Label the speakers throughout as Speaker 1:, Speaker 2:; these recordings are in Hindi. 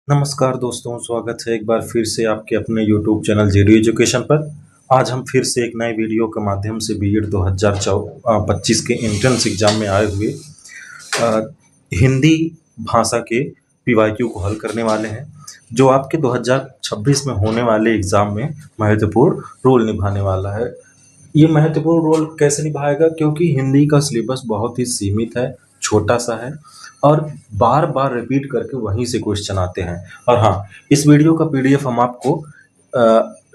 Speaker 1: नमस्कार दोस्तों, स्वागत है एक बार फिर से आपके अपने यूट्यूब चैनल जेडी एजुकेशन पर। आज हम फिर से एक नए वीडियो के माध्यम से बीएड 2025 के एंट्रेंस एग्जाम में आए हुए अ, हिंदी भाषा के पीवाईक्यू को हल करने वाले हैं, जो आपके 2026 में होने वाले एग्जाम में महत्वपूर्ण रोल निभाने वाला है। ये महत्वपूर्ण रोल कैसे निभाएगा? क्योंकि हिंदी का सिलेबस बहुत ही सीमित है, छोटा-सा है और बार-बार रिपीट करके वहीं से क्वेश्चन आते हैं। और हाँ, इस वीडियो का पीडीएफ हम आपको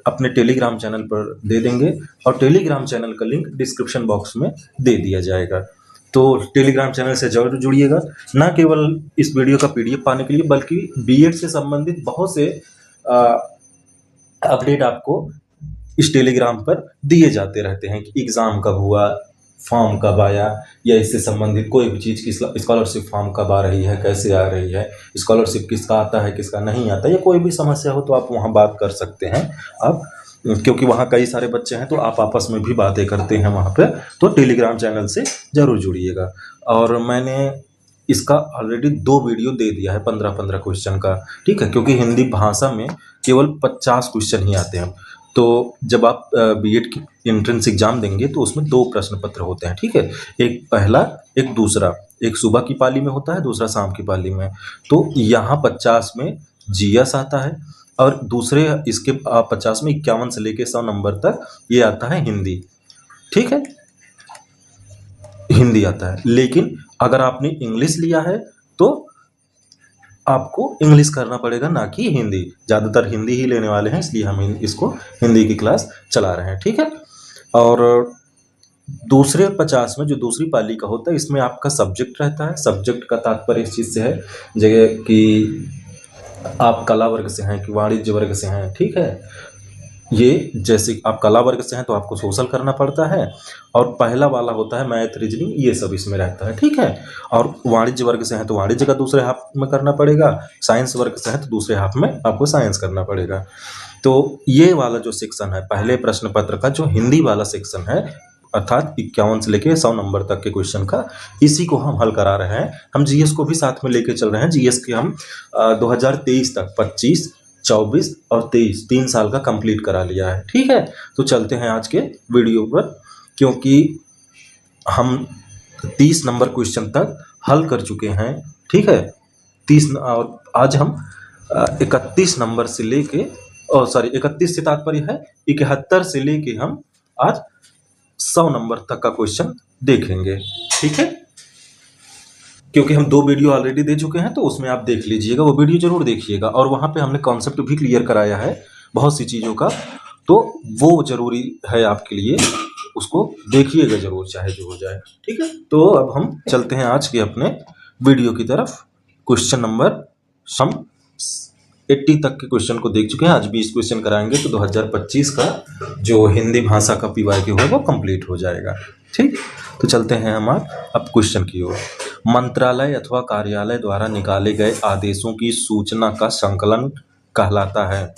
Speaker 1: अपने टेलीग्राम चैनल पर दे देंगे और टेलीग्राम चैनल का लिंक डिस्क्रिप्शन बॉक्स में दे दिया जाएगा। तो टेलीग्राम चैनल से ज़रूर जुड़िएगा, ना केवल इस वीडियो का पीडीएफ पाने के लिए बल्कि बीएड से संबंधित बहुत से अ, अपडेट आपको इस टेलीग्राम पर दिए जाते रहते हैं कि एग्ज़ाम कब हुआ, फॉर्म कब आया या इससे संबंधित कोई भी चीज़ की स्कॉलरशिप फॉर्म कब आ रही है, कैसे आ रही है, स्कॉलरशिप किसका आता है, किसका नहीं आता, या कोई भी समस्या हो तो आप वहाँ बात कर सकते हैं। आप क्योंकि वहाँ कई सारे बच्चे हैं तो आप आपस में भी बातें करते हैं वहाँ पे, तो टेलीग्राम चैनल से ज़रूर जुड़िएगा। और मैंने इसका ऑलरेडी 2 वीडियो दे दिया है 15-15 क्वेश्चन का, ठीक है? क्योंकि हिंदी भाषा में केवल 50 क्वेश्चन ही आते हैं। तो जब आप बीएड की एंट्रेंस एग्जाम देंगे तो उसमें 2 प्रश्न पत्र होते हैं, ठीक है? एक पहला, एक दूसरा। एक सुबह की पाली में होता है, दूसरा शाम की पाली में। तो यहाँ 50 में जीएस आता है और दूसरे इसके 50 में 51 से लेके 100 नंबर तक ये आता है हिंदी, ठीक है? हिंदी आता है। लेकिन अगर आपने इंग्लिश लिया है तो आपको इंग्लिश करना पड़ेगा, ना कि हिंदी। ज़्यादातर हिंदी ही लेने वाले हैं, इसलिए हम इसको हिंदी की क्लास चला रहे हैं, ठीक है? और दूसरे 50 में जो दूसरी पाली का होता है, इसमें आपका सब्जेक्ट रहता है। सब्जेक्ट का तात्पर्य इस चीज़ से है जगह कि आप कला वर्ग से हैं कि वाणिज्य वर्ग से हैं, ठीक है? ये जैसे आप कला वर्ग से हैं तो आपको सोशल करना पड़ता है और पहला वाला होता है मैथ, रीजनिंग, ये सब इसमें रहता है, ठीक है? और वाणिज्य वर्ग से हैं तो वाणिज्य का दूसरे हाफ में करना पड़ेगा, साइंस वर्ग से हैं तो दूसरे हाफ में आपको साइंस करना पड़ेगा। तो ये वाला जो सेक्शन है पहले प्रश्न पत्र का, जो हिंदी वाला सेक्शन है, अर्थात 51 से लेके 100 नंबर तक के क्वेश्चन का, इसी को हम हल करा रहे हैं। हम जीएस को भी साथ में लेके चल रहे हैं। जीएस के हम 2023 तक 25, 24 और 23 3 साल का कंप्लीट करा लिया है, ठीक है? तो चलते हैं आज के वीडियो पर, क्योंकि हम 30 नंबर क्वेश्चन तक हल कर चुके हैं, ठीक है? 30 और आज हम 31 नंबर से लेके 31 से तात्पर्य है 71 से लेके हम आज 100 नंबर तक का क्वेश्चन देखेंगे, ठीक है? क्योंकि हम 2 वीडियो ऑलरेडी दे चुके हैं तो उसमें आप देख लीजिएगा, वो वीडियो ज़रूर देखिएगा। और वहाँ पे हमने कॉन्सेप्ट भी क्लियर कराया है बहुत सी चीज़ों का, तो वो ज़रूरी है आपके लिए, उसको देखिएगा ज़रूर, चाहे जो हो जाए, ठीक है? तो अब हम चलते हैं आज के अपने वीडियो की तरफ। क्वेश्चन नंबर हम 80 तक के क्वेश्चन को देख चुके हैं, आज 20 क्वेश्चन कराएंगे तो 2025 का जो हिंदी भाषा का पीवाईक्यू है वो कंप्लीट हो जाएगा, ठीक? तो चलते हैं हम अब क्वेश्चन की ओर। मंत्रालय अथवा कार्यालय द्वारा निकाले गए आदेशों की सूचना का संकलन कहलाता है।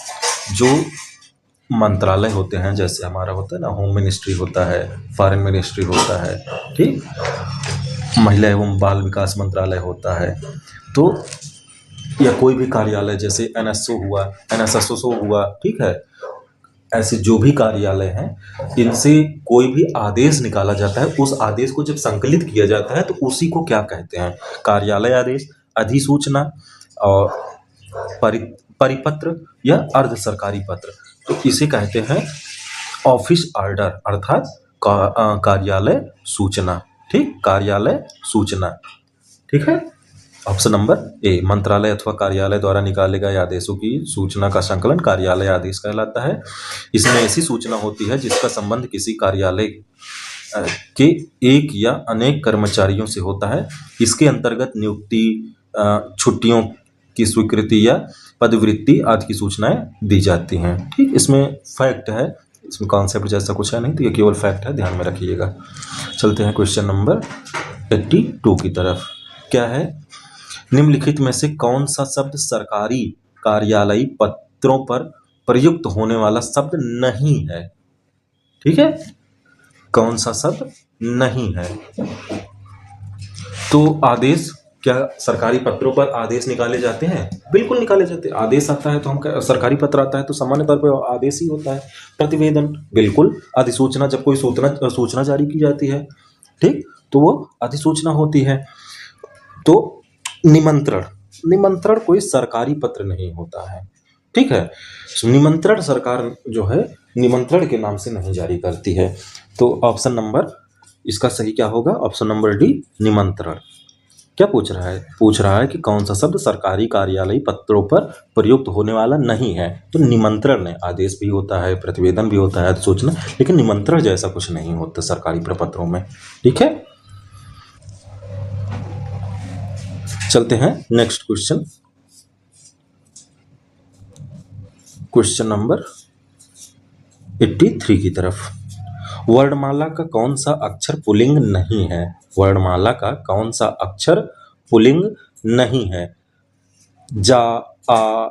Speaker 1: जो मंत्रालय होते हैं, जैसे हमारा होता है ना, होम मिनिस्ट्री होता है, फॉरेन मिनिस्ट्री होता है, ठीक, महिला एवं बाल विकास मंत्रालय होता है, तो या कोई भी कार्यालय जैसे एनएसओ हुआ, एनएसएसओ हुआ, ठीक है? ऐसे जो भी कार्यालय हैं, इनसे कोई भी आदेश निकाला जाता है, उस आदेश को जब संकलित किया जाता है तो उसी को क्या कहते हैं? कार्यालय आदेश, अधिसूचना और परिपत्र या अर्ध सरकारी पत्र। तो इसे कहते हैं ऑफिस ऑर्डर, अर्थात कार्यालय सूचना, ठीक? कार्यालय सूचना, ठीक है? ऑप्शन नंबर ए, मंत्रालय अथवा कार्यालय द्वारा निकाले गए आदेशों की सूचना का संकलन कार्यालय आदेश कहलाता है। इसमें ऐसी सूचना होती है जिसका संबंध किसी कार्यालय के एक या अनेक कर्मचारियों से होता है। इसके अंतर्गत नियुक्ति, छुट्टियों की स्वीकृति या पदवृत्ति आदि की सूचनाएं दी जाती हैं, ठीक? इसमें फैक्ट है, इसमें कॉन्सेप्ट जैसा कुछ है नहीं, तो ये केवल फैक्ट है, ध्यान में रखिएगा। चलते हैं क्वेश्चन नंबर 82 की तरफ। क्या है? निम्नलिखित में से कौन सा शब्द सरकारी कार्यालयी पत्रों पर प्रयुक्त होने वाला शब्द नहीं है? ठीक है, कौन सा शब्द नहीं है? तो आदेश क्या सरकारी पत्रों पर आदेश निकाले जाते हैं? बिल्कुल निकाले जाते हैं। आदेश आता है तो सरकारी पत्र आता है तो सामान्य तौर पर आदेश ही होता है। प्रतिवेदन, बिल्कुल। अधिसूचना, जब कोई सूचना जारी की जाती है, ठीक, तो वो अधिसूचना होती है। तो निमंत्रण, निमंत्रण कोई सरकारी पत्र नहीं होता है, ठीक है। निमंत्रण सरकार जो है निमंत्रण के नाम से नहीं जारी करती है। तो ऑप्शन नंबर, इसका सही क्या होगा? ऑप्शन नंबर डी, निमंत्रण। क्या पूछ रहा है? पूछ रहा है कि कौन सा शब्द सरकारी कार्यालयी पत्रों पर प्रयुक्त होने वाला नहीं है? तो निमंत्रण है। आदेश भी होता है, प्रतिवेदन भी होता है, सूचना, लेकिन निमंत्रण जैसा कुछ नहीं होता सरकारी प्रपत्रों में, ठीक है। चलते हैं नेक्स्ट क्वेश्चन, क्वेश्चन नंबर 83 की तरफ। वर्णमाला का कौन सा अक्षर पुल्लिंग नहीं है? वर्णमाला का कौन सा अक्षर पुल्लिंग नहीं है? जा, आ,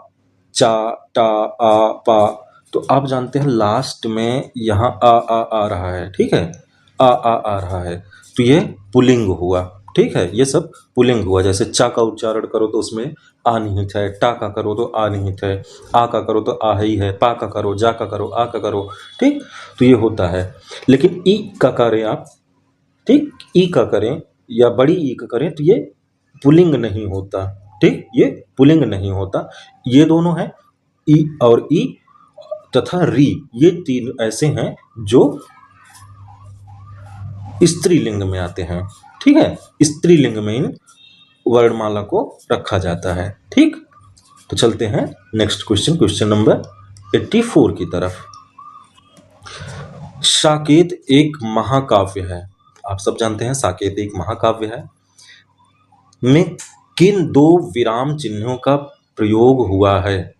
Speaker 1: चा, टा, आ, पा। तो आप जानते हैं लास्ट में यहाँ आ रहा है, ठीक है, आ रहा है, तो ये पुल्लिंग हुआ, ठीक है। ये सब पुल्लिंग हुआ। जैसे चा का उच्चारण करो तो उसमें आ निहित है, टा का करो तो आ निहित है, आ का करो तो आ ही है, पा का करो, जा का करो, आ का करो, ठीक, तो ये होता है। लेकिन ई का करें आप, ठीक, ई का करें या बड़ी ई का करें तो ये पुल्लिंग नहीं होता, ठीक, ये पुल्लिंग नहीं होता। ये दोनों हैं, ई और ई तथा री, ये तीन ऐसे हैं जो स्त्रीलिंग में आते हैं, ठीक है। स्त्रीलिंग में इन वर्णमाला को रखा जाता है, ठीक। तो चलते हैं नेक्स्ट क्वेश्चन, क्वेश्चन नंबर 84 की तरफ। साकेत एक महाकाव्य है, आप सब जानते हैं साकेत एक महाकाव्य है, में किन दो विराम चिन्हों का प्रयोग हुआ है?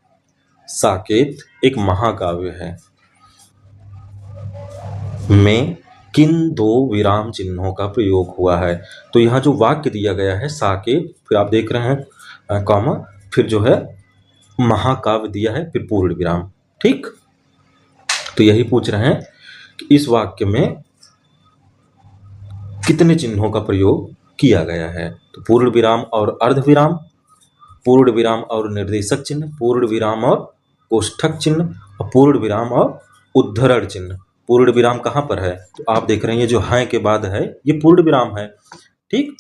Speaker 1: साकेत एक महाकाव्य है, में किन दो विराम चिन्हों का प्रयोग हुआ है? तो यहाँ जो वाक्य दिया गया है साकेत, फिर आप देख रहे हैं कॉमा, फिर जो है महाकाव्य दिया है, फिर पूर्ण विराम, ठीक। तो यही पूछ रहे हैं कि इस वाक्य में कितने चिन्हों का प्रयोग किया गया है? तो पूर्ण विराम और अर्ध विराम, पूर्ण विराम और निर्देशक चिन्ह, पूर्ण विराम और कोष्ठक चिन्ह, और पूर्ण विराम और उद्धरण चिन्ह। पूर्ण विराम कहाँ पर है? तो आप देख रहे हैं ये जो है के बाद है, ये पूर्ण विराम है, ठीक।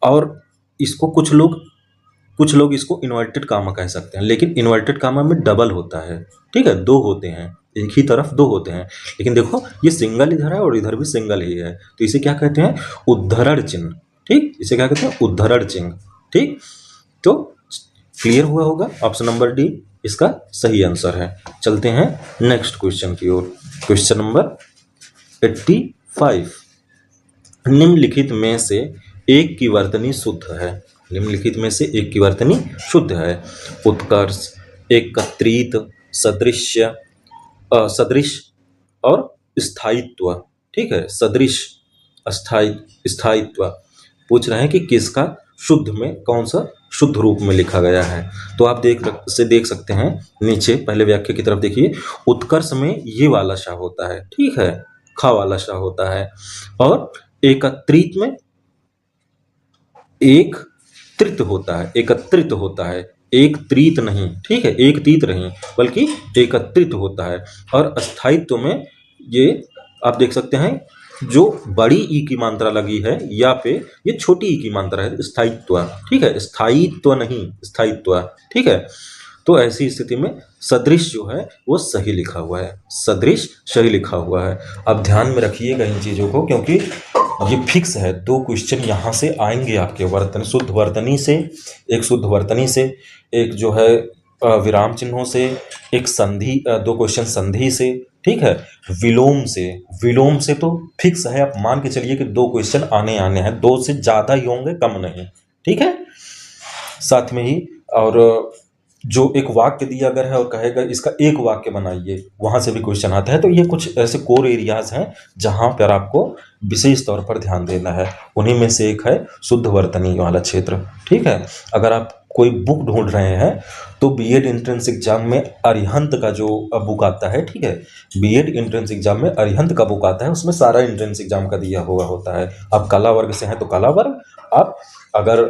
Speaker 1: और इसको कुछ लोग इसको इन्वर्टेड कामा कह सकते हैं, लेकिन इन्वर्टेड कामा में डबल होता है, ठीक है, दो होते हैं, एक ही तरफ दो होते हैं। लेकिन देखो ये सिंगल इधर है और इधर भी सिंगल ही है, तो इसे क्या कहते हैं? उद्धरण चिन्ह, ठीक, इसे क्या कहते हैं? उद्धरण चिन्ह, ठीक। तो क्लियर हुआ होगा, ऑप्शन नंबर डी इसका सही आंसर है। चलते हैं नेक्स्ट क्वेश्चन की ओर, क्वेश्चन नंबर 85। निम्नलिखित में से एक की वर्तनी शुद्ध है, निम्नलिखित में से एक की वर्तनी शुद्ध है। उत्कर्ष, एकत्रित, सदृश्य, सदृश और स्थायित्व, ठीक है, सदृश, स्थायित्व। पूछ रहे हैं कि किसका शुद्ध में कौन सा शुद्ध रूप में लिखा गया है? तो आप देख सकते हैं नीचे, पहले व्याख्या की तरफ देखिए। उत्कर्ष में ये वाला शा होता है, ठीक है, खा वाला शा होता है, और एकत्रित में एक त्रित होता है, एकत्रित होता है, एक त्रित नहीं, ठीक है, एक तीत नहीं बल्कि एकत्रित होता है। और स्थायित्व में ये आप देख सकते हैं जो बड़ी ई की मात्रा लगी है या पे ये छोटी ई की मात्रा है, स्थायित्व, ठीक है, स्थायित्व नहीं, स्थायित्व, ठीक है। तो ऐसी स्थिति में सदृश जो है वो सही लिखा हुआ है, सदृश सही लिखा हुआ है। अब ध्यान में रखिएगा इन चीज़ों को, क्योंकि ये फिक्स है, दो क्वेश्चन यहाँ से आएंगे आपके वर्तन, शुद्ध वर्तनी से, एक शुद्ध वर्तनी से, एक जो है विराम चिन्हों से, एक संधि, दो क्वेश्चन संधि से, ठीक है, विलोम से, विलोम से तो फिक्स है, आप मान के चलिए कि दो क्वेश्चन आने हैं, दो से ज़्यादा ही होंगे, कम नहीं, ठीक है। साथ में ही और जो एक वाक्य दिया गया है और कहेगा इसका एक वाक्य बनाइए, वहां से भी क्वेश्चन आता है। तो ये कुछ ऐसे कोर एरियाज हैं जहां पर आपको विशेष तौर पर ध्यान देना है, उन्हीं में से एक है शुद्ध वर्तनी वाला क्षेत्र, ठीक है। अगर आप कोई बुक ढूंढ रहे हैं तो बीएड एंट्रेंस एग्जाम में अरिहंत का जो बुक आता है, ठीक है, बीएड एंट्रेंस एग्जाम में अरिहंत का बुक आता है, उसमें सारा एंट्रेंस एग्जाम का दिया हुआ होता है। आप कला वर्ग से हैं तो कला वर्ग, आप अगर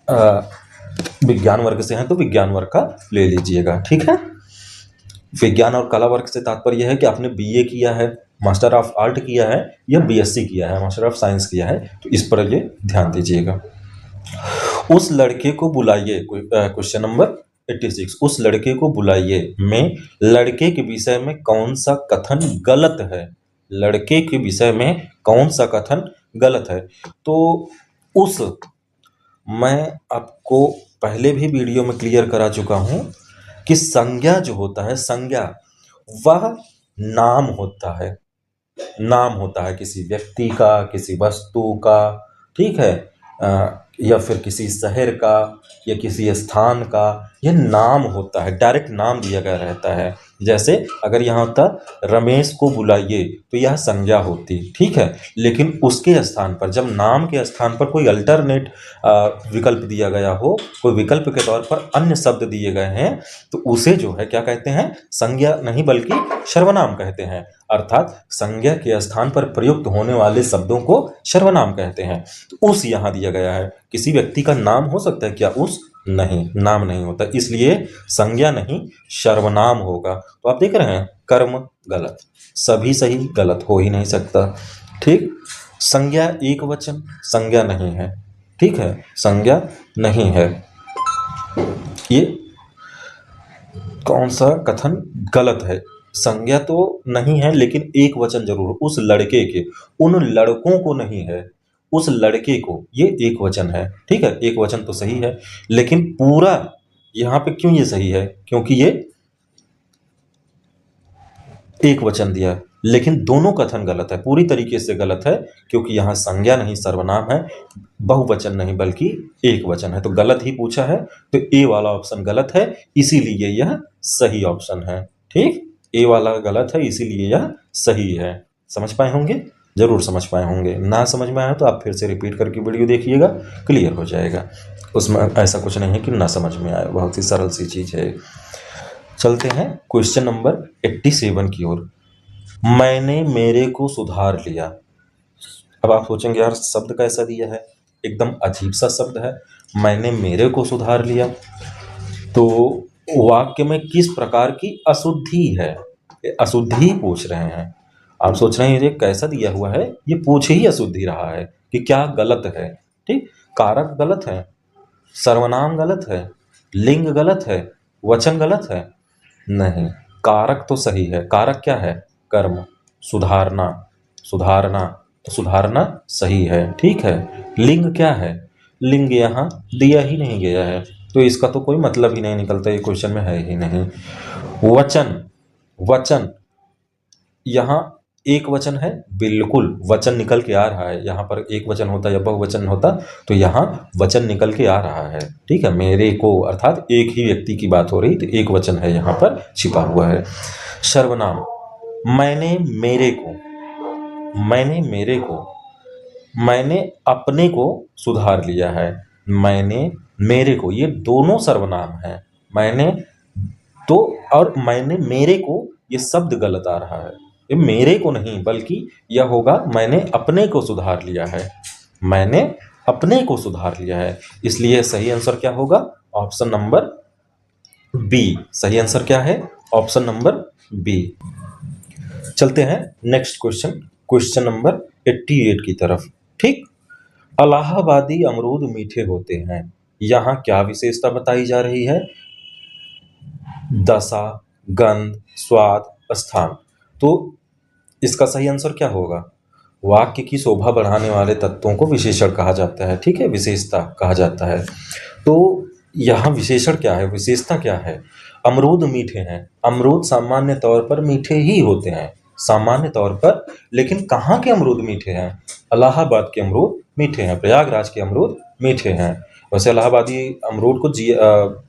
Speaker 1: विज्ञान वर्ग से हैं तो विज्ञान वर्ग का ले लीजिएगा, ठीक है। विज्ञान और कला वर्ग से तात्पर्य यह है कि आपने बीए किया है, मास्टर ऑफ आर्ट किया है या बीएससी किया है, मास्टर ऑफ साइंस किया है, तो इस पर ये ध्यान दीजिएगा। उस लड़के को बुलाइए, क्वेश्चन नंबर 86, उस लड़के को बुलाइए में लड़के के विषय में कौन सा कथन गलत है? लड़के के विषय में कौन सा कथन गलत है? तो उस, मैं आपको पहले भी वीडियो में क्लियर करा चुका हूं कि संज्ञा जो होता है, संज्ञा वह नाम होता है, नाम होता है किसी व्यक्ति का, किसी वस्तु का, ठीक है, या फिर किसी शहर का या किसी स्थान का, यह नाम होता है, डायरेक्ट नाम दिया गया रहता है। जैसे अगर यहाँ होता रमेश को बुलाइए तो यह संज्ञा होती, ठीक है, लेकिन उसके स्थान पर, जब नाम के स्थान पर कोई अल्टरनेट विकल्प दिया गया हो, कोई विकल्प के तौर पर अन्य शब्द दिए गए हैं, तो उसे जो है क्या कहते हैं? संज्ञा नहीं बल्कि सर्वनाम कहते हैं। अर्थात संज्ञा के स्थान पर प्रयुक्त होने वाले शब्दों को सर्वनाम कहते हैं। तो उस यहाँ दिया गया है, किसी व्यक्ति का नाम हो सकता है क्या? उस नहीं, नाम नहीं होता, इसलिए संज्ञा नहीं सर्वनाम होगा। तो आप देख रहे हैं कर्म गलत, सभी सही, गलत हो ही नहीं सकता, ठीक। संज्ञा एक वचन, संज्ञा नहीं है, ठीक है, संज्ञा नहीं है। ये कौन सा कथन गलत है? संज्ञा तो नहीं है लेकिन एक वचन जरूर, उस लड़के के, उन लड़कों को नहीं है, उस लड़के को, ये एक वचन है, ठीक है, एक वचन तो सही है, लेकिन पूरा यहाँ पे क्यों ये सही है? क्योंकि ये एक वचन दिया, लेकिन दोनों कथन गलत है, पूरी तरीके से गलत है, क्योंकि यहाँ संज्ञा नहीं सर्वनाम है, बहुवचन नहीं बल्कि एक वचन है, तो गलत ही पूछा है, तो ए वाला ऑप्शन गलत है, इसीलिए यह सही ऑप्शन है, ठीक। ए वाला गलत है इसीलिए यह सही है। समझ पाए होंगे? जरूर समझ पाए होंगे, ना समझ में आया तो आप फिर से रिपीट करके वीडियो देखिएगा, क्लियर हो जाएगा। उसमें ऐसा कुछ नहीं है कि ना समझ में आए, बहुत ही सरल सी चीज़ है। चलते हैं क्वेश्चन नंबर 87 की ओर। मैंने मेरे को सुधार लिया। अब आप सोचेंगे यार शब्द कैसा दिया है, एकदम अजीब सा शब्द है, मैंने मेरे को सुधार लिया, तो वाक्य में किस प्रकार की अशुद्धि है? अशुद्धि पूछ रहे हैं। आप सोच रहे हैं ये कैसा दिया हुआ है, ये पूछ ही अशुद्धि रहा है कि क्या गलत है, ठीक। कारक गलत है, सर्वनाम गलत है, लिंग गलत है, वचन गलत है, नहीं, कारक तो सही है। कारक क्या है? कर्म, सुधारना, सुधारना, तो सुधारना सही है, ठीक है। लिंग क्या है? लिंग यहाँ दिया ही नहीं गया है, तो इसका तो कोई मतलब ही नहीं निकलता, ये क्वेश्चन में है ही नहीं। वचन, वचन यहाँ एक वचन है, बिल्कुल वचन निकल के आ रहा है, यहाँ पर एक वचन होता या बहुवचन होता तो यहाँ वचन निकल के आ रहा है, ठीक है। मेरे को अर्थात एक ही व्यक्ति की बात हो रही, तो एक वचन है यहाँ पर छिपा हुआ है। सर्वनाम, मैंने मेरे को, मैंने मेरे को, मैंने अपने को सुधार लिया है, मैंने मेरे को, ये दोनों सर्वनाम है। मैंने तो और मैंने मेरे को, ये शब्द गलत आ रहा है, ये मेरे को नहीं बल्कि यह होगा मैंने अपने को सुधार लिया है, मैंने अपने को सुधार लिया है, इसलिए सही आंसर क्या होगा? Option number B. सही आंसर क्या है? Option number B. चलते हैं नेक्स्ट क्वेश्चन, क्वेश्चन नंबर 88 की तरफ, ठीक। इलाहाबादी अमरूद मीठे होते हैं, यहाँ क्या विशेषता बताई जा रही है? दशा, गंध, स्वाद, स्थान। तो इसका सही आंसर क्या होगा? वाक्य की शोभा बढ़ाने वाले तत्वों को विशेषण कहा जाता है, ठीक है, विशेषता कहा जाता है। तो यहाँ विशेषण क्या है, विशेषता क्या है? अमरूद मीठे हैं, अमरूद सामान्य तौर पर मीठे ही होते हैं, सामान्य तौर पर, लेकिन कहाँ के अमरूद मीठे हैं? इलाहाबाद के अमरूद मीठे हैं, प्रयागराज के अमरूद मीठे हैं। वैसे इलाहाबादी अमरूद को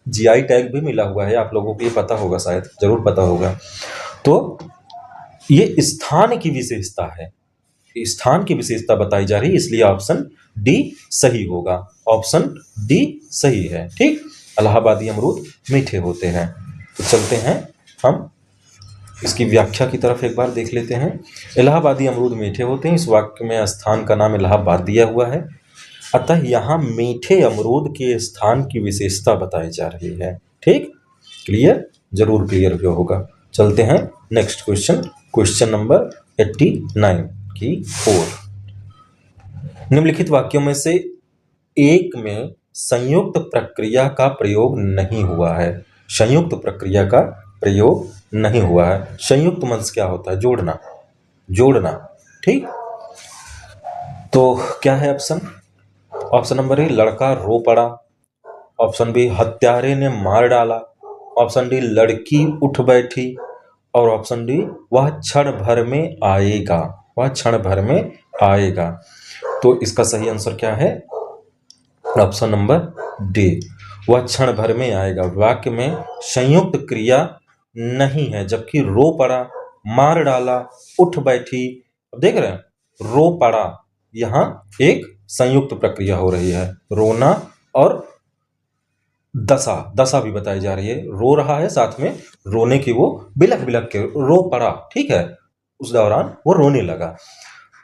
Speaker 1: जीआई टैग भी मिला हुआ है, आप लोगों को ये पता होगा, शायद जरूर पता होगा। तो ये स्थान की विशेषता है, स्थान की विशेषता बताई जा रही है, इसलिए ऑप्शन डी सही होगा, ऑप्शन डी सही है, ठीक। इलाहाबादी अमरूद मीठे होते हैं। तो चलते हैं हम इसकी व्याख्या की तरफ एक बार देख लेते हैं। इलाहाबादी अमरूद मीठे होते हैं, इस वाक्य में स्थान का नाम इलाहाबाद दिया हुआ है। अतः यहाँ मीठे अमरूद के स्थान की विशेषता बताई जा रही है। ठीक, क्लियर, जरूर क्लियर होगा। चलते हैं नेक्स्ट क्वेश्चन, क्वेश्चन नंबर 89 की ओर। निम्नलिखित वाक्यों में से एक में संयुक्त प्रक्रिया का प्रयोग नहीं हुआ है। संयुक्त प्रक्रिया का प्रयोग नहीं हुआ है। संयुक्त मंत्र क्या होता है? जोड़ना, जोड़ना। ठीक, तो क्या है ऑप्शन? ऑप्शन नंबर ए, लड़का रो पड़ा। ऑप्शन बी, हत्यारे ने मार डाला। ऑप्शन डी, लड़की उठ बैठी। और ऑप्शन डी, वह क्षण भर में आएगा। वह क्षण भर में आएगा। तो इसका सही आंसर क्या है? ऑप्शन नंबर डी, वह क्षण भर में आएगा। वाक्य में संयुक्त क्रिया नहीं है, जबकि रो पड़ा, मार डाला, उठ बैठी। अब देख रहे हैं, रो पड़ा, यहां एक संयुक्त प्रक्रिया हो रही है। रोना और दशा, दशा भी बताई जा रही है। रो रहा है, साथ में रोने की वो बिलख बिलख के रो पड़ा। ठीक है, उस दौरान वो रोने लगा।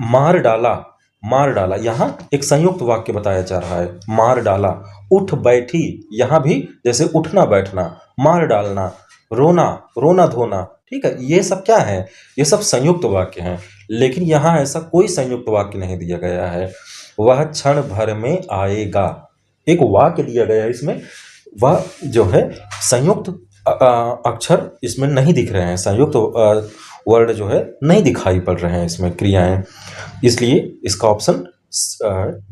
Speaker 1: मार डाला, मार डाला, यहां एक संयुक्त वाक्य बताया जा रहा है। मार डाला। उठ बैठी, यहां भी जैसे उठना बैठना, मार डालना, रोना, रोना धोना। ठीक है, ये सब क्या है? ये सब संयुक्त वाक्य हैं। लेकिन यहां ऐसा कोई संयुक्त वाक्य नहीं दिया गया है। वह क्षण भर में आएगा, एक वाक्य दिया गया है इसमें। वह जो है संयुक्त अक्षर इसमें नहीं दिख रहे हैं, संयुक्त वर्ड जो है नहीं दिखाई पड़ रहे हैं इसमें, क्रियाएं। इसलिए इसका ऑप्शन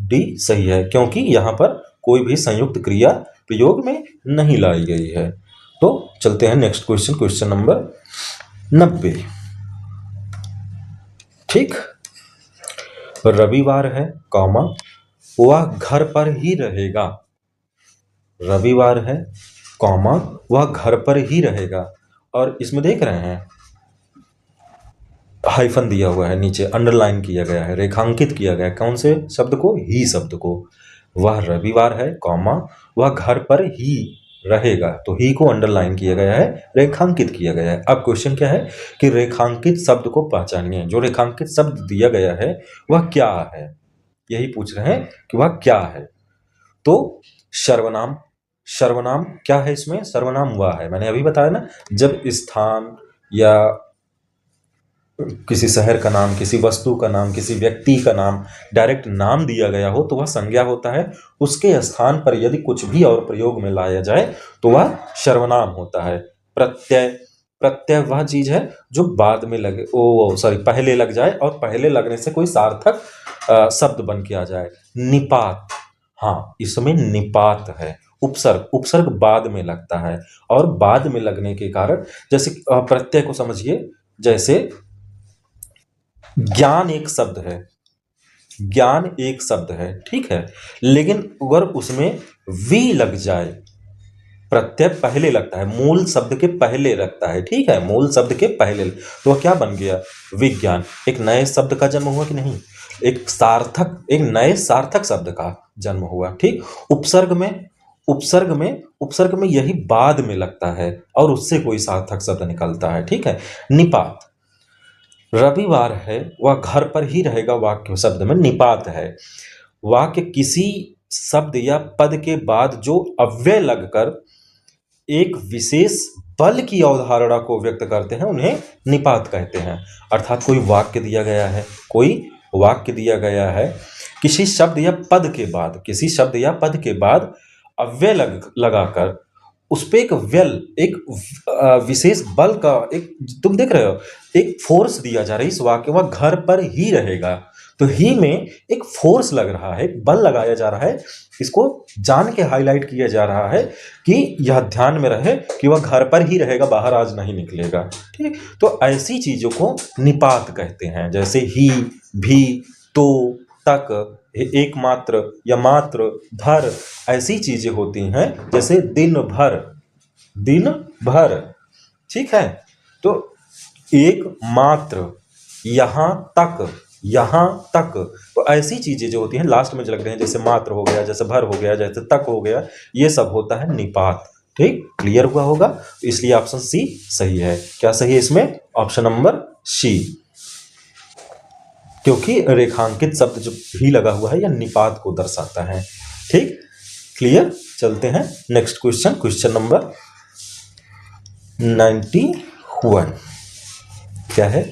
Speaker 1: डी सही है, क्योंकि यहाँ पर कोई भी संयुक्त क्रिया प्रयोग में नहीं लाई गई है। तो चलते हैं नेक्स्ट क्वेश्चन, क्वेश्चन नंबर 90। ठीक, रविवार है, कॉमा, वह घर पर ही रहेगा। रविवार है, कॉमा, वह घर पर ही रहेगा। और इसमें देख रहे हैं हाइफन दिया हुआ है, नीचे अंडरलाइन किया गया है, रेखांकित किया गया है। कौन से शब्द को? ही शब्द को। वह रविवार है, कॉमा, वह घर पर ही रहेगा। तो ही को अंडरलाइन किया गया है, रेखांकित किया गया है। अब क्वेश्चन क्या है कि रेखांकित शब्द को पहचानिए। जो रेखांकित शब्द दिया गया है वह क्या है, यही पूछ रहे हैं कि वह क्या है। तो सर्वनाम, सर्वनाम क्या है इसमें? सर्वनाम वह है, मैंने अभी बताया ना, जब स्थान या किसी शहर का नाम, किसी वस्तु का नाम, किसी व्यक्ति का नाम, डायरेक्ट नाम दिया गया हो तो वह संज्ञा होता है। उसके स्थान पर यदि कुछ भी और प्रयोग में लाया जाए तो वह सर्वनाम होता है। प्रत्यय, प्रत्यय वह चीज है जो बाद में लगे, पहले लग जाए और पहले लगने से कोई सार्थक शब्द बन के आ जाए। निपात, हाँ, इसमें निपात है। उपसर्ग, उपसर्ग बाद में लगता है, और बाद में लगने के कारण, जैसे प्रत्यय को समझिए, जैसे ज्ञान एक शब्द है, ज्ञान एक शब्द है, ठीक है, लेकिन अगर उसमें वी लग जाए, प्रत्यय पहले लगता है, मूल शब्द के पहले लगता है, ठीक है, मूल शब्द के पहले, तो वह क्या बन गया? विज्ञान। एक नए शब्द का जन्म हुआ कि नहीं? एक सार्थक, एक नए सार्थक शब्द का जन्म हुआ। ठीक, उपसर्ग में, उपसर्ग में यही बाद में लगता है और उससे कोई सार्थक शब्द निकलता है। ठीक है, निपात, रविवार है, वह घर पर ही रहेगा, वाक्य शब्द में निपात है। वाक्य किसी शब्द या पद के बाद जो अव्यय लगकर एक विशेष बल की अवधारणा को व्यक्त करते हैं उन्हें निपात कहते हैं। अर्थात कोई वाक्य दिया गया है, कोई वाक्य दिया गया है, किसी शब्द या पद के बाद, किसी शब्द या पद के बाद अव्यय लगाकर उस पे एक व्यल, एक विशेष बल का, एक, तुम देख रहे हो, एक फोर्स दिया जा रहा है इस वाक्य, वह घर पर ही रहेगा। तो ही में एक फोर्स लग रहा है, एक बल लगाया जा रहा है, इसको जान के हाईलाइट किया जा रहा है कि यह ध्यान में रहे कि वह घर पर ही रहेगा, बाहर आज नहीं निकलेगा। ठीक, तो ऐसी चीजों को निपात कहते हैं, जैसे ही, भी, तो, तक, एकमात्र या मात्र, भर, ऐसी चीजें होती हैं, जैसे दिन भर, दिन भर। ठीक है, तो एक मात्र, यहां तक, यहां तक, तो ऐसी चीजें जो होती हैं लास्ट में जो लग रहे हैं, जैसे मात्र हो गया, जैसे भर हो गया, जैसे तक हो गया, ये सब होता है निपात। ठीक, क्लियर हुआ होगा, इसलिए ऑप्शन सी सही है। क्या सही है इसमें? Option number C. क्योंकि रेखांकित शब्द जो भी लगा हुआ है यह निपात को दर्शाता है। ठीक, क्लियर। चलते हैं नेक्स्ट क्वेश्चन, क्वेश्चन नंबर 91। क्या है?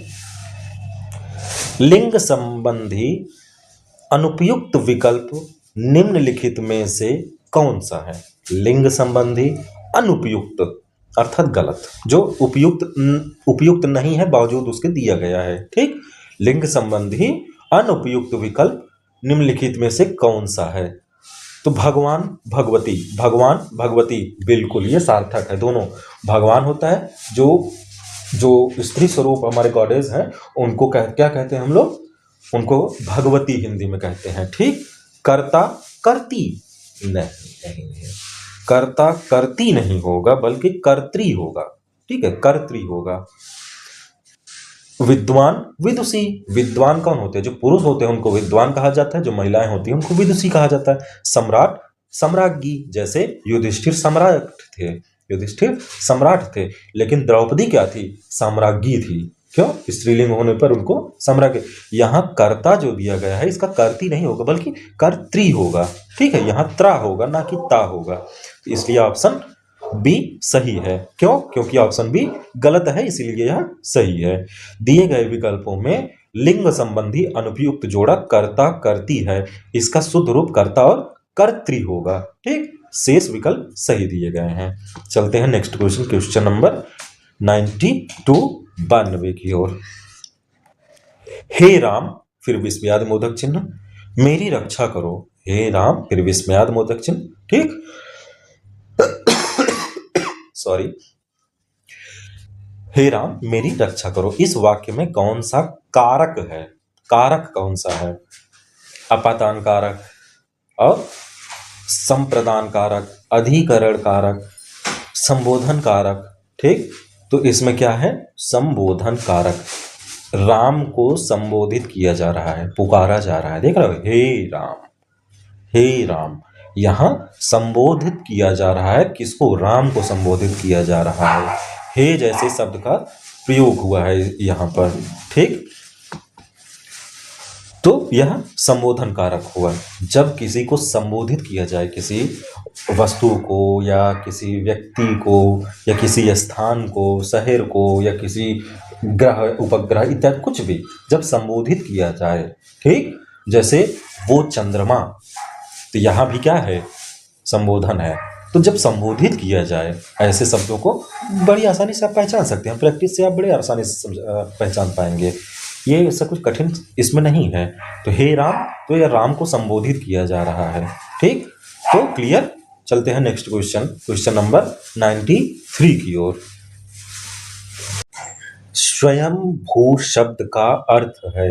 Speaker 1: लिंग संबंधी अनुपयुक्त विकल्प निम्नलिखित में से कौन सा है? लिंग संबंधी अनुपयुक्त अर्थात गलत, जो उपयुक्त नहीं है बावजूद उसके दिया गया है। ठीक, लिंग संबंधी अनुपयुक्त विकल्प निम्नलिखित में से कौन सा है? तो भगवान भगवती, भगवान भगवती, बिल्कुल ये सार्थक है। दोनों भगवान होता है, जो स्त्री स्वरूप हमारे गॉडेज हैं उनको क्या कहते हैं हम लोग? उनको भगवती हिंदी में कहते हैं। ठीक, कर्ता कर्ती नहीं, कर्ता कर्ती नहीं होगा बल्कि कर्त्री होगा। ठीक है, कर्त्री होगा। विद्वान विदुषी, विद्वान कौन होते हैं? जो पुरुष होते हैं उनको विद्वान कहा जाता है, जो महिलाएं होती हैं उनको विदुषी कहा जाता है। सम्राट सम्राज्ञी, जैसे युधिष्ठिर सम्राट थे, युधिष्ठिर सम्राट थे, लेकिन द्रौपदी क्या थी? साम्राज्ञी थी। क्यों? स्त्रीलिंग होने पर उनको सम्राज्ञी। यहाँ कर्ता जो दिया गया है इसका कर्ती नहीं होगा बल्कि कर्त्री होगा। ठीक है, यहाँ त्रा होगा ना कि ता होगा, इसलिए ऑप्शन बी सही है। क्यों? क्योंकि ऑप्शन बी गलत है, इसीलिए यह सही है। दिए गए विकल्पों में लिंग संबंधी अनुपयुक्त जोड़ा कर्ता कर्ती है, इसका शुद्ध रूप कर्ता और कर्त्री होगा। ठीक, शेष विकल्प सही दिए गए हैं। चलते हैं नेक्स्ट क्वेश्चन, क्वेश्चन नंबर 92 की ओर। हे राम, फिर विस्मयादिबोधक चिन्ह, मेरी रक्षा करो। हे राम, फिर विस्मयादिबोधक चिन्ह। ठीक, सॉरी, हे राम मेरी रक्षा करो, इस वाक्य में कौन सा कारक है? कारक कौन सा है? अपादान कारक और संप्रदान कारक, अधिकरण कारक, संबोधन कारक। ठीक, तो इसमें क्या है? संबोधन कारक। राम को संबोधित किया जा रहा है, पुकारा जा रहा है। देख रहे हो, हे राम, हे राम। यहां संबोधित किया जा रहा है, किसको? राम को संबोधित किया जा रहा है। हे जैसे शब्द का प्रयोग हुआ है यहां पर। ठीक, तो यह संबोधन कारक हुआ। जब किसी को संबोधित किया जाए, किसी वस्तु को या किसी व्यक्ति को या किसी स्थान को, शहर को या किसी ग्रह उपग्रह इत्यादि कुछ भी जब संबोधित किया जाए, ठीक, जैसे वो चंद्रमा, तो यहाँ भी क्या है? संबोधन है। तो जब संबोधित किया जाए ऐसे शब्दों को बड़ी आसानी से आप पहचान सकते हैं, प्रैक्टिस से आप बड़े आसानी से पहचान पाएंगे। ये ऐसा कुछ कठिन इसमें नहीं है। तो हे राम, तो यह राम को संबोधित किया जा रहा है। ठीक, तो क्लियर। चलते हैं नेक्स्ट क्वेश्चन, क्वेश्चन नंबर 93 की ओर। स्वयंभू शब्द का अर्थ है,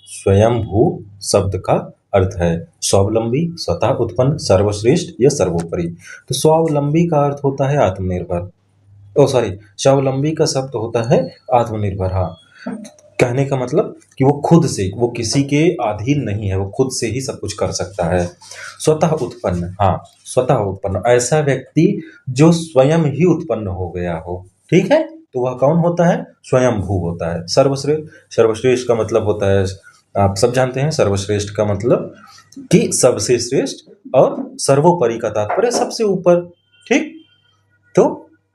Speaker 1: स्वयंभू शब्द का अर्थ है स्वावलंबी, स्वतः उत्पन्न, सर्वश्रेष्ठ या सर्वोपरि। तो स्वावलंबी का अर्थ होता है आत्मनिर्भर। स्वावलंबी का शब्द होता है आत्मनिर्भर। हाँ, कहने का मतलब कि वो खुद से, वो किसी के अधीन नहीं है, वो खुद से ही सब कुछ कर सकता है। स्वतः उत्पन्न, हाँ, स्वतः उत्पन्न, ऐसा व्यक्ति जो स्वयं ही उत्पन्न हो गया हो। ठीक है, तो वह कौन होता है? स्वयंभू होता है। सर्वश्रेष्ठ, सर्वश्रेष्ठ का मतलब होता है, आप सब जानते हैं, सर्वश्रेष्ठ का मतलब कि सबसे श्रेष्ठ, और सर्वोपरि का तात्पर्य सबसे ऊपर। ठीक, तो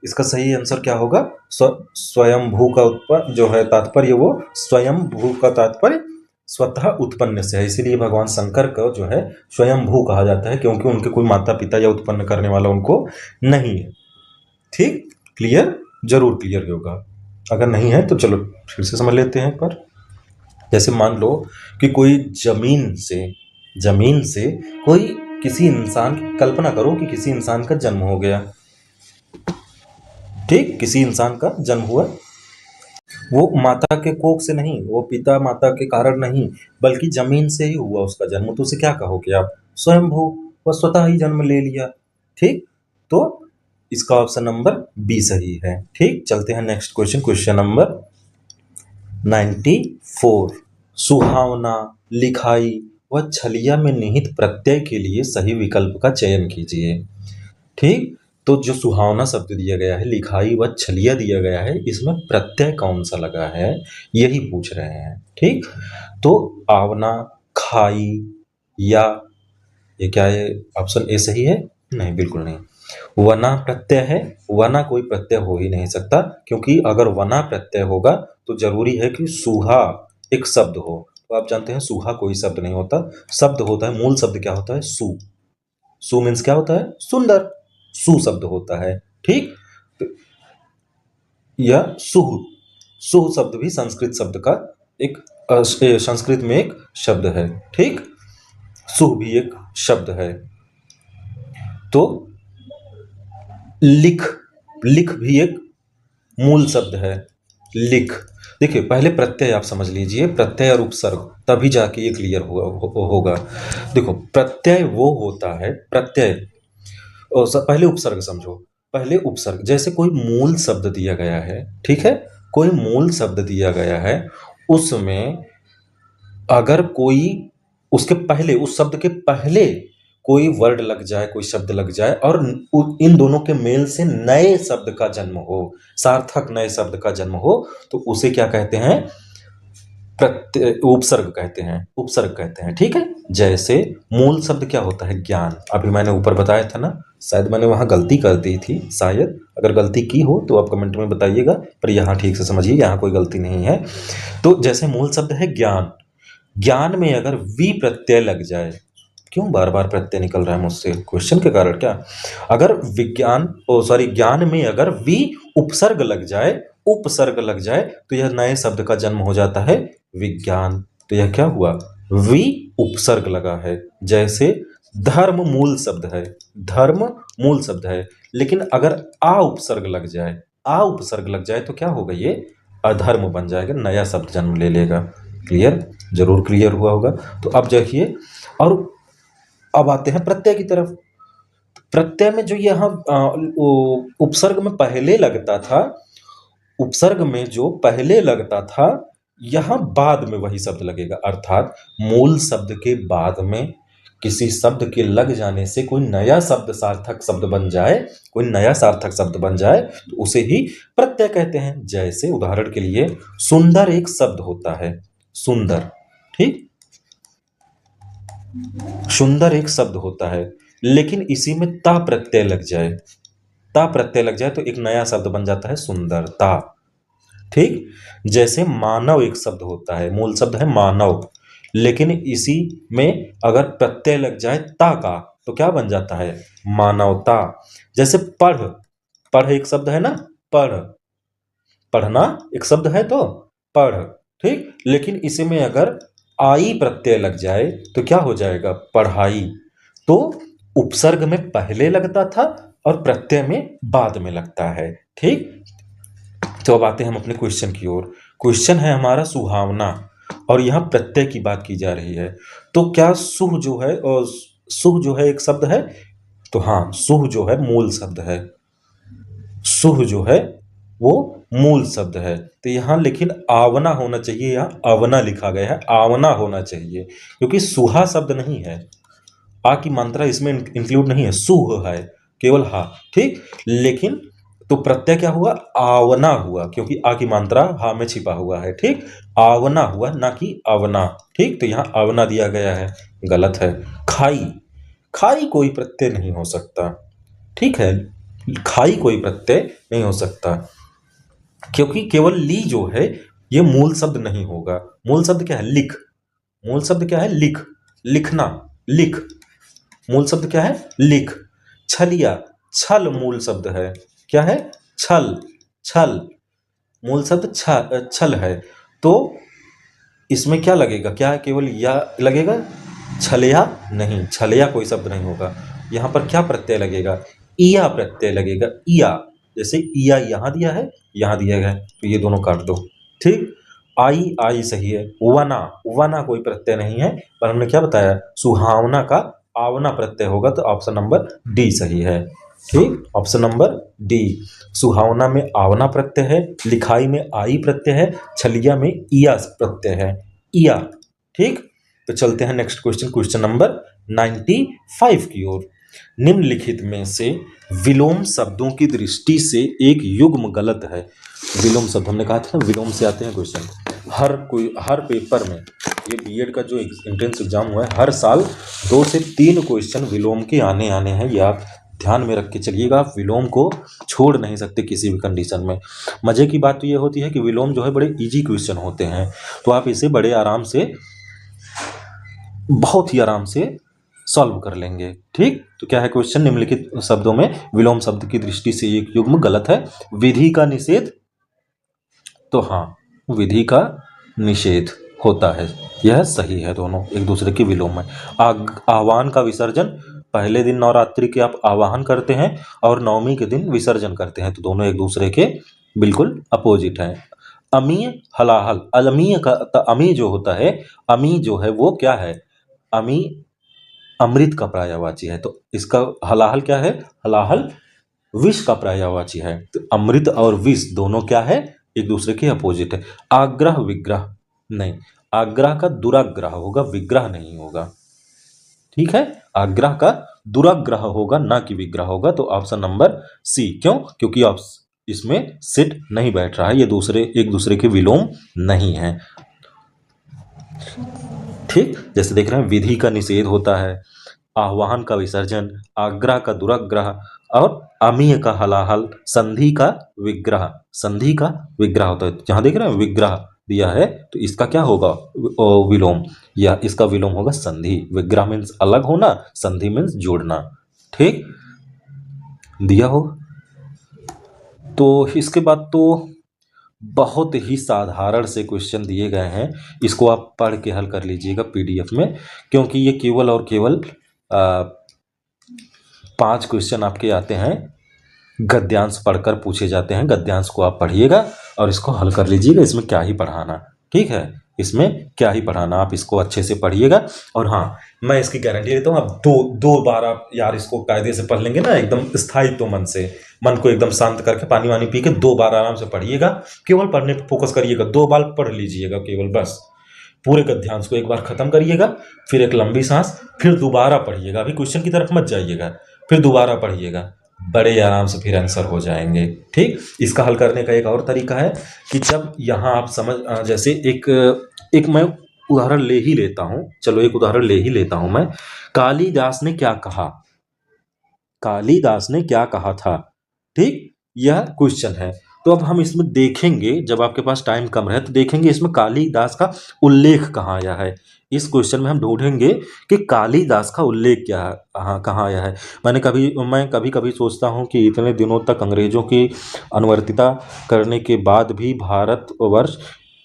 Speaker 1: इसका सही आंसर क्या होगा? स्वयंभू का उत्पन्न जो है तात्पर्य, वो स्वयंभू का तात्पर्य स्वतः उत्पन्न से है। इसीलिए भगवान शंकर का जो है स्वयंभू कहा जाता है, क्योंकि उनके कोई माता पिता या उत्पन्न करने वाला उनको नहीं है। ठीक, क्लियर? जरूर क्लियर होगा। अगर नहीं है तो चलो फिर से समझ लेते हैं। पर जैसे मान लो कि कोई जमीन से कोई किसी इंसान, कल्पना करो कि किसी इंसान का जन्म हो गया। ठीक, किसी इंसान का जन्म हुआ, वो माता के कोख से नहीं, वो पिता माता के कारण नहीं, बल्कि जमीन से ही हुआ उसका जन्म। तो उसे क्या कहोगे आप? स्वयंभू, वह स्वतः ही जन्म ले लिया। ठीक, तो इसका ऑप्शन नंबर बी सही है। ठीक, चलते हैं नेक्स्ट क्वेश्चन, क्वेश्चन नंबर 94। सुहावना, लिखाई व छलिया में निहित प्रत्यय के लिए सही विकल्प का चयन कीजिए। ठीक, तो जो सुहावना शब्द दिया गया है, लिखाई व छलिया दिया गया है, इसमें प्रत्यय कौन सा लगा है यही पूछ रहे हैं। ठीक, तो आवना, खाई या ये क्या है, ऑप्शन ए सही है? नहीं, बिल्कुल नहीं। वना प्रत्यय है, वना कोई प्रत्यय हो ही नहीं सकता, क्योंकि अगर वना प्रत्यय होगा तो जरूरी है कि सुहा एक शब्द हो। तो आप जानते हैं सुहा कोई शब्द नहीं होता, शब्द होता है, मूल शब्द क्या होता है? सु। सु मीन्स क्या होता है? सुंदर, सु शब्द होता है। ठीक, तो यह सुह, सुह शब्द भी संस्कृत शब्द का एक संस्कृत में एक शब्द है। ठीक, सुह भी एक शब्द है। तो लिख, लिख भी एक मूल शब्द है, लिख। देखिए पहले प्रत्यय आप समझ लीजिए, प्रत्यय और उपसर्ग, तभी जाके ये क्लियर होगा। देखो प्रत्यय वो होता है, प्रत्यय और पहले उपसर्ग समझो। पहले उपसर्ग, जैसे कोई मूल शब्द दिया गया है, ठीक है, कोई मूल शब्द दिया गया है, उसमें अगर कोई उसके पहले, उस शब्द के पहले कोई वर्ड लग जाए, कोई शब्द लग जाए और इन दोनों के मेल से नए शब्द का जन्म हो, सार्थक नए शब्द का जन्म हो, तो उसे क्या कहते हैं? प्रत्यय, उपसर्ग कहते हैं, उपसर्ग कहते हैं। ठीक है, जैसे मूल शब्द क्या होता है? ज्ञान। अभी मैंने ऊपर बताया था ना, शायद मैंने वहां गलती कर दी थी, शायद अगर गलती की हो तो आप कमेंट में बताइएगा, पर यहाँ ठीक से समझिए, यहाँ कोई गलती नहीं है। तो जैसे मूल शब्द है ज्ञान, ज्ञान में अगर वी प्रत्यय लग जाए, क्यों बार बार प्रत्यय निकल रहा है मुझसे, क्वेश्चन के कारण क्या? अगर विज्ञान सॉरी ज्ञान में अगर वी उपसर्ग लग जाए, उपसर्ग लग जाए, तो यह नए शब्द का जन्म हो जाता है, विज्ञान। तो यह क्या हुआ? वी उपसर्ग लगा है। जैसे धर्म मूल शब्द है, धर्म मूल शब्द है, लेकिन अगर आ उपसर्ग लग जाए, आ उपसर्ग लग जाए तो क्या होगा? ये अधर्म बन जाएगा, नया शब्द जन्म ले लेगा। क्लियर? जरूर क्लियर हुआ होगा। तो अब देखिए, और अब आते हैं प्रत्यय की तरफ। प्रत्यय में जो यहाँ उपसर्ग में पहले लगता था, उपसर्ग में जो पहले लगता था, यहाँ बाद में वही शब्द लगेगा। अर्थात मूल शब्द के बाद में किसी शब्द के लग जाने से कोई नया शब्द सार्थक शब्द बन जाए, कोई नया सार्थक शब्द बन जाए, तो उसे ही प्रत्यय कहते हैं। जैसे उदाहरण के लिए सुंदर एक शब्द होता है, सुंदर। ठीक, सुंदर एक शब्द होता है, लेकिन इसी में ता प्रत्यय लग जाए, ता प्रत्यय लग जाए तो एक नया शब्द बन जाता है सुंदरता। ठीक, जैसे मानव एक शब्द होता है, मूल शब्द है मानव, लेकिन इसी में अगर प्रत्यय लग जाए ता का, तो क्या बन जाता है? मानवता। जैसे पढ़, पढ़ एक शब्द है ना, पढ़, पढ़ना एक शब्द है, तो पढ़। ठीक, लेकिन इसी में अगर आई प्रत्यय लग जाए तो क्या हो जाएगा? पढ़ाई। तो उपसर्ग में पहले लगता था और प्रत्यय में बाद में लगता है। ठीक, तो अब आते हैं हम अपने क्वेश्चन की ओर। क्वेश्चन है हमारा सुहावना, और यहाँ प्रत्यय की बात की जा रही है। तो क्या सुह जो है, और सुह जो है एक शब्द है? तो हाँ, सुह जो है मूल शब्द है, सुह जो है वो मूल शब्द है। तो यहाँ लेकिन आवना होना चाहिए, यहाँ अवना लिखा गया है, आवना होना चाहिए, क्योंकि सुहा शब्द नहीं है, आ की मात्रा इसमें इंक्लूड नहीं है, सुह है, केवल हा। ठीक, लेकिन तो प्रत्यय क्या हुआ? आवना हुआ, क्योंकि आ की मात्रा हा में छिपा हुआ है। ठीक, आवना हुआ, ना कि अवना। ठीक, तो यहाँ अवना दिया गया है, गलत है। खाई, खाई कोई प्रत्यय नहीं हो सकता। ठीक है, खाई कोई प्रत्यय नहीं हो सकता, क्योंकि केवल ली जो है ये मूल शब्द नहीं होगा। मूल शब्द क्या है? लिख। मूल शब्द क्या है? लिख, लिखना, लिख। मूल शब्द क्या है? लिख। छलिया, छल मूल शब्द है। क्या है? छल, छल मूल शब्द छल है। तो इसमें क्या लगेगा? क्या है? केवल या लगेगा, छलया नहीं, छलया कोई शब्द नहीं होगा। यहाँ पर क्या प्रत्यय लगेगा? इया प्रत्यय लगेगा, इया। जैसे इया यहाँ दिया है, यहाँ दिया गया है, तो ये दोनों काट दो। ठीक, आई, आई सही है। वना, वना कोई प्रत्यय नहीं है, पर हमने क्या बताया? सुहावना का आवना प्रत्यय होगा, तो ऑप्शन नंबर डी सही है। ठीक, ऑप्शन नंबर डी। सुहावना में आवना प्रत्यय है, लिखाई में आई प्रत्यय है, छलिया में इया प्रत्यय है, इया। ठीक, तो चलते हैं नेक्स्ट क्वेश्चन, क्वेश्चन नंबर 95 की ओर। निम्नलिखित में से विलोम शब्दों की दृष्टि से एक युग्म गलत है। विलोम शब्द हमने कहा था ना, विलोम से आते हैं क्वेश्चन। हर पेपर में, ये बीएड का जो एंट्रेंस एग्जाम हुआ है, हर साल 2 से 3 क्वेश्चन विलोम के आने हैं। ये आप ध्यान में रख के चलिएगा। आप विलोम को छोड़ नहीं सकते किसी भी कंडीशन में। मजे की बात तो ये होती है कि विलोम जो है बड़े इजी क्वेश्चन होते हैं, तो आप इसे बड़े आराम से, बहुत ही आराम से सॉल्व कर लेंगे। ठीक, तो क्या है क्वेश्चन? निम्नलिखित शब्दों में विलोम शब्द की दृष्टि से एक युग्म गलत है। विधि का निषेध, तो हाँ, विधि का निषेध होता है, यह सही है। दोनों एक दूसरे के विलोम है। आह्वान का विसर्जन, पहले दिन नवरात्रि के आप आवाहन करते हैं और नवमी के दिन विसर्जन करते हैं, तो दोनों एक दूसरे के बिल्कुल अपोजिट हैं। अमीय हलाहल, अमीय का अमी जो होता है, अमी जो है वो क्या है? अमी अमृत का पर्यायवाची है, तो इसका हलाहल क्या है? हलाहल विष का पर्यायवाची है। तो अमृत और विष दोनों क्या है? एक दूसरे के अपोजिट है। आग्रह विग्रह नहीं, आग्रह का दुराग्रह होगा, विग्रह नहीं होगा। ठीक है, आग्रह का दुराग्रह होगा, ना कि विग्रह होगा। तो ऑप्शन नंबर सी। क्यों? क्योंकि इसमें सेट नहीं बैठ रहा है, ये एक दूसरे के विलोम नहीं है। ठीक, जैसे देख रहे हैं, विधि का निषेध होता है, आह्वान का विसर्जन, आग्रह का दुराग्रह, और अमीय का हलाहल, संधि का विग्रह। संधि का विग्रह होता है, जहां देख रहे हैं विग्रह दिया है, तो इसका क्या होगा? विलोम, या इसका विलोम होगा संधि। विग्रह मीन्स अलग होना, संधि मीन्स जोड़ना। ठीक, दिया हो। तो इसके बाद तो बहुत ही साधारण से क्वेश्चन दिए गए हैं, इसको आप पढ़ के हल कर लीजिएगा पीडीएफ में, क्योंकि ये केवल और केवल 5 क्वेश्चन आपके आते हैं, गद्यांश पढ़कर पूछे जाते हैं। गद्यांश को आप पढ़िएगा और इसको हल कर लीजिएगा। इसमें क्या ही पढ़ाना, ठीक है, इसमें क्या ही पढ़ाना, आप इसको अच्छे से पढ़िएगा। और हाँ, मैं इसकी गारंटी देता हूँ, आप दो बार आप यार इसको कायदे से पढ़ लेंगे ना, एकदम स्थायित्व मन से, मन को एकदम शांत करके पानी वानी पी के 2 बार आराम से पढ़िएगा। केवल पढ़ने पर फोकस करिएगा, 2 बार पढ़ लीजिएगा केवल, बस। पूरे गद्यांश को एक बार खत्म करिएगा, फिर एक लंबी सांस, फिर दोबारा पढ़िएगा। अभी क्वेश्चन की तरफ मत जाइएगा, फिर दोबारा पढ़िएगा, बड़े आराम से फिर आंसर हो जाएंगे। ठीक, इसका हल करने का एक और तरीका है कि जब यहाँ आप जैसे एक मैं उदाहरण ले ही लेता हूँ, चलो एक उदाहरण ले ही लेता हूँ मैं। कालिदास ने क्या कहा? कालिदास ने क्या कहा था? ठीक, यह क्वेश्चन है। तो अब हम इसमें देखेंगे, जब आपके पास टाइम कम रहे तो देखेंगे इसमें कालिदास का उल्लेख कहाँ आया है। इस क्वेश्चन में हम ढूंढेंगे कि कालिदास का उल्लेख कहाँ आया है। मैं कभी कभी सोचता हूँ कि इतने दिनों तक अंग्रेजों की अनुवर्तिता करने के बाद भी भारतवर्ष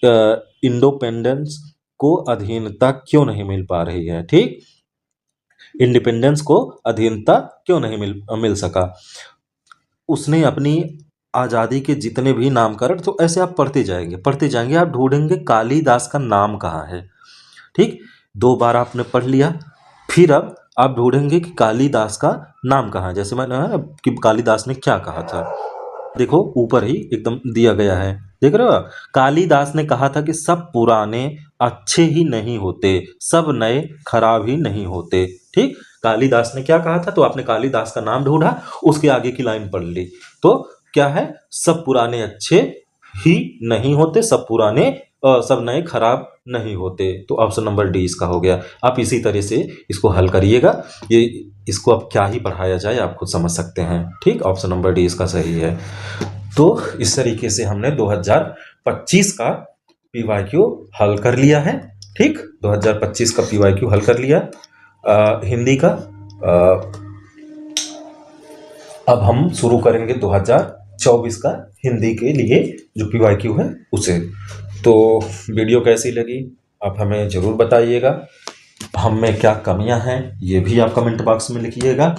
Speaker 1: इंडिपेंडेंस को अधीनता क्यों नहीं मिल पा रही है। ठीक, इंडिपेंडेंस को अधीनता क्यों नहीं मिल सका। उसने अपनी आज़ादी के जितने भी नामकरण, तो ऐसे आप पढ़ते जाएंगे, आप ढूंढेंगे कालिदास का नाम कहाँ है। ठीक, 2 बार आपने पढ़ लिया, फिर अब आप ढूंढेंगे कि कालिदास का नाम कहाँ है। जैसे मैंने कि कालिदास ने क्या कहा था, देखो ऊपर ही एकदम दिया गया है, देख रहे हो। कालिदास ने कहा था कि सब पुराने अच्छे ही नहीं होते, सब नए खराब ही नहीं होते। ठीक, कालिदास ने क्या कहा था, तो आपने कालिदास का नाम ढूंढा, उसके आगे की लाइन पढ़ ली, तो क्या है? सब पुराने अच्छे ही नहीं होते, सब नए खराब नहीं होते। तो ऑप्शन नंबर डी इसका हो गया। आप इसी तरह से इसको हल करिएगा, ये इसको अब क्या ही पढ़ाया जाए आप खुद समझ सकते हैं। ठीक, ऑप्शन नंबर डी इसका सही है। तो इस तरीके से हमने 2025 का पीवाईक्यू हल कर लिया है। ठीक, 2025 का पीवाईक्यू हल कर लिया हिंदी का। अब हम शुरू करेंगे 2024 का हिंदी के लिए जो पीवाईक्यू है उसे। तो वीडियो कैसी लगी आप हमें ज़रूर बताइएगा। हम में क्या कमियां हैं ये भी आप कमेंट बॉक्स में लिखिएगा।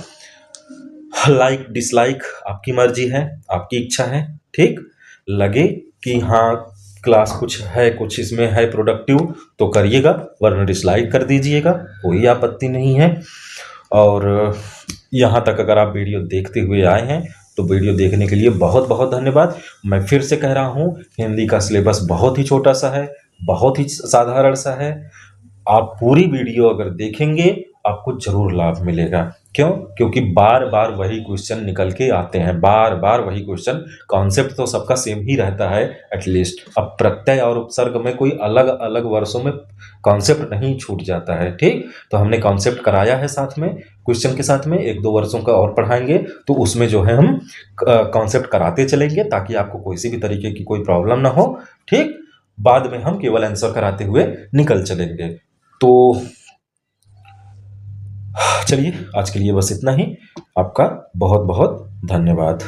Speaker 1: लाइक डिसलाइक आपकी मर्जी है, आपकी इच्छा है। ठीक, लगे कि हाँ क्लास कुछ इसमें है प्रोडक्टिव तो करिएगा, वरना डिसलाइक कर दीजिएगा, कोई आपत्ति नहीं है। और यहाँ तक अगर आप वीडियो देखते हुए आए हैं तो वीडियो देखने के लिए बहुत बहुत धन्यवाद। मैं फिर से कह रहा हूँ, हिंदी का सिलेबस बहुत ही छोटा सा है, बहुत ही साधारण सा है। आप पूरी वीडियो अगर देखेंगे आपको जरूर लाभ मिलेगा। क्यों? क्योंकि बार बार वही क्वेश्चन निकल के आते हैं, बार बार वही क्वेश्चन। कॉन्सेप्ट तो सबका सेम ही रहता है एटलीस्ट। अब प्रत्यय और उपसर्ग में कोई अलग अलग वर्षों में कॉन्सेप्ट नहीं छूट जाता है। ठीक, तो हमने कॉन्सेप्ट कराया है साथ में क्वेश्चन के साथ में, 1-2 वर्षों का और पढ़ाएंगे तो उसमें जो है हम कॉन्सेप्ट कराते चलेंगे ताकि आपको कोई सी भी तरीके की कोई प्रॉब्लम ना हो। ठीक, बाद में हम केवल आंसर कराते हुए निकल चलेंगे। तो चलिए आज के लिए बस इतना ही। आपका बहुत बहुत धन्यवाद।